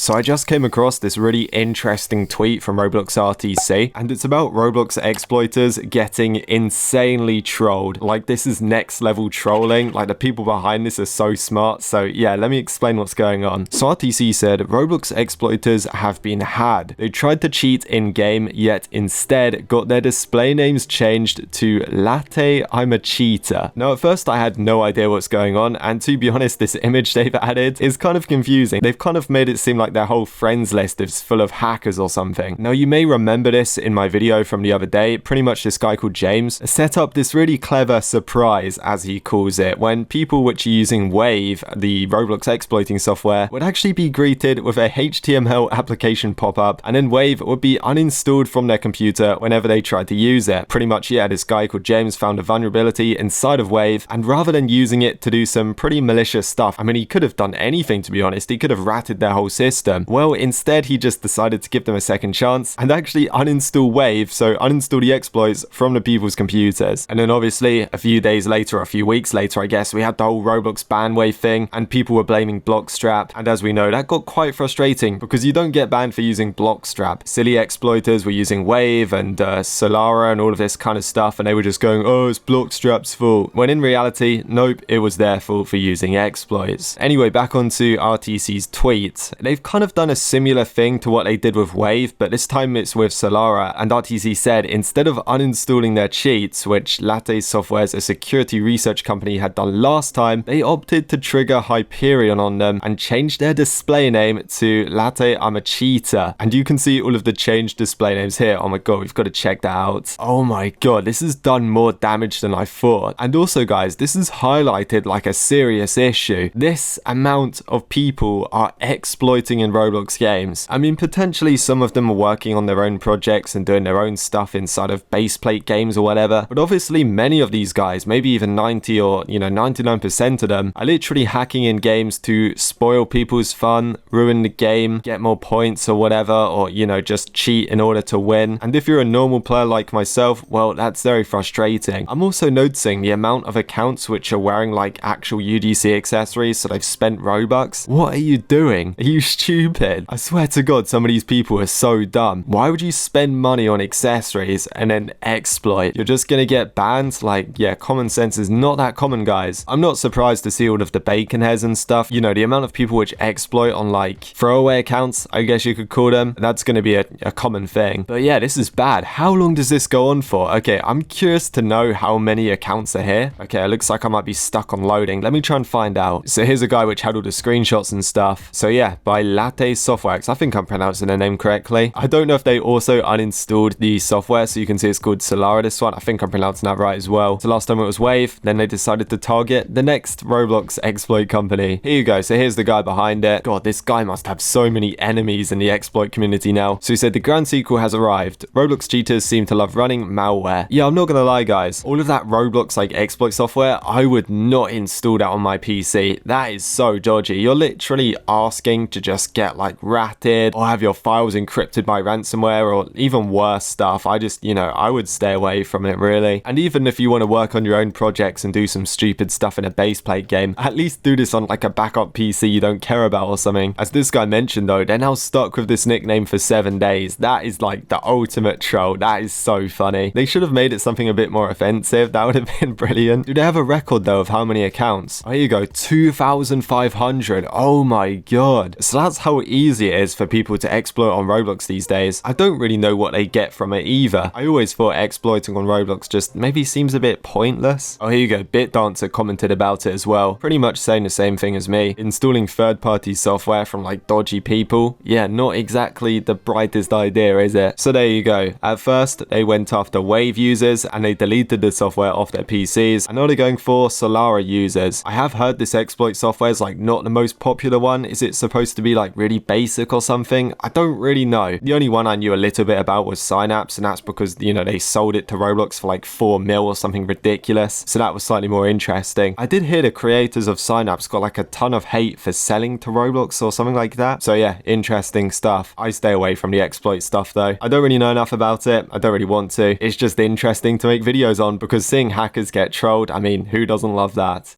So I just came across this really interesting tweet from Roblox RTC, and it's about Roblox exploiters getting insanely trolled. Like, this is next level trolling. Like, the people behind this are so smart. So yeah, let me explain what's going on. So RTC said Roblox exploiters have been had. They tried to cheat in game, yet instead got their display names changed to Latte I'm a Cheater. Now at first I had no idea what's going on, and to be honest, this image they've added is kind of confusing. They've kind of made it seem like their whole friends list is full of hackers or something. Now you may remember this in my video from the other day. Pretty much this guy called James set up this really clever surprise, as he calls it, when people which are using Wave, the Roblox exploiting software, would actually be greeted with a HTML application pop-up, and then Wave would be uninstalled from their computer whenever they tried to use it. Pretty much, yeah, this guy called James found a vulnerability inside of Wave, and rather than using it to do some pretty malicious stuff, I mean, he could have done anything, to be honest. He could have ratted their whole system. Well, instead he just decided to give them a second chance and actually uninstall Wave, so uninstall the exploits from the people's computers. And then obviously a few days later, or a few weeks later I guess, we had the whole Roblox ban Wave thing, and people were blaming Blockstrap, and as we know, that got quite frustrating because you don't get banned for using Blockstrap. Silly exploiters were using Wave and Solara and all of this kind of stuff, and they were just going, oh, it's Blockstrap's fault, when in reality, nope, it was their fault for using exploits. Anyway, back onto RTC's tweet. They've kind of done a similar thing to what they did with Wave, but this time it's with Solara, and RTC said instead of uninstalling their cheats, which Latte Software's a security research company had done last time, they opted to trigger Hyperion on them and changed their display name to Latte I'm a Cheater. And you can see all of the changed display names here. Oh my god, we've got to check that out. Oh my god, this has done more damage than I thought. And also guys, this is highlighted like a serious issue. This amount of people are exploiting in Roblox games. I mean, potentially some of them are working on their own projects and doing their own stuff inside of baseplate games or whatever, but obviously many of these guys, maybe even 90 or 99% of them, are literally hacking in games to spoil people's fun, ruin the game, get more points or whatever, or just cheat in order to win. And if you're a normal player like myself, well, that's very frustrating. I'm also noticing the amount of accounts which are wearing like actual UGC accessories, so they've spent Robux. What are you doing? Are you stupid? I swear to god, some of these people are so dumb. Why would you spend money on accessories and then exploit? You're just gonna get banned? Like, yeah, common sense is not that common, guys. I'm not surprised to see all of the bacon heads and stuff. The amount of people which exploit on like throwaway accounts, I guess you could call them, that's gonna be a common thing. But yeah, this is bad. How long does this go on for? Okay, I'm curious to know how many accounts are here. Okay, it looks like I might be stuck on loading. Let me try and find out. So here's a guy which had all the screenshots and stuff. So yeah, by Latte Softworks. I think I'm pronouncing their name correctly. I don't know if they also uninstalled the software, so you can see it's called Solara, this one. I think I'm pronouncing that right as well. So last time it was Wave, then they decided to target the next Roblox exploit company. Here you go. So here's the guy behind it. God, this guy must have so many enemies in the exploit community now. So he said the grand sequel has arrived. Roblox cheaters seem to love running malware. Yeah, I'm not gonna lie, guys. All of that Roblox like exploit software, I would not install that on my PC. That is so dodgy. You're literally asking to just get like ratted or have your files encrypted by ransomware or even worse stuff. I just, I would stay away from it really. And even if you want to work on your own projects and do some stupid stuff in a baseplate game, at least do this on like a backup PC you don't care about or something. As this guy mentioned though, they're now stuck with this nickname for 7 days. That is like the ultimate troll. That is so funny. They should have made it something a bit more offensive. That would have been brilliant. Do they have a record though of how many accounts? Oh, here you go, 2,500. Oh my god. So that's how easy it is for people to exploit on Roblox these days. I don't really know what they get from it either. I always thought exploiting on Roblox just maybe seems a bit pointless. Oh, here you go, BitDancer commented about it as well. Pretty much saying the same thing as me. Installing third-party software from like dodgy people. Yeah, not exactly the brightest idea, is it? So there you go. At first, they went after Wave users and they deleted the software off their PCs, and now they're going for Solara users. I have heard this exploit software is like not the most popular one. Is it supposed to be like really basic or something? I don't really know. The only one I knew a little bit about was Synapse, and that's because, they sold it to Roblox for like 4 mil or something ridiculous. So that was slightly more interesting. I did hear the creators of Synapse got like a ton of hate for selling to Roblox or something like that. So yeah, interesting stuff. I stay away from the exploit stuff though. I don't really know enough about it. I don't really want to. It's just interesting to make videos on because seeing hackers get trolled, I mean, who doesn't love that?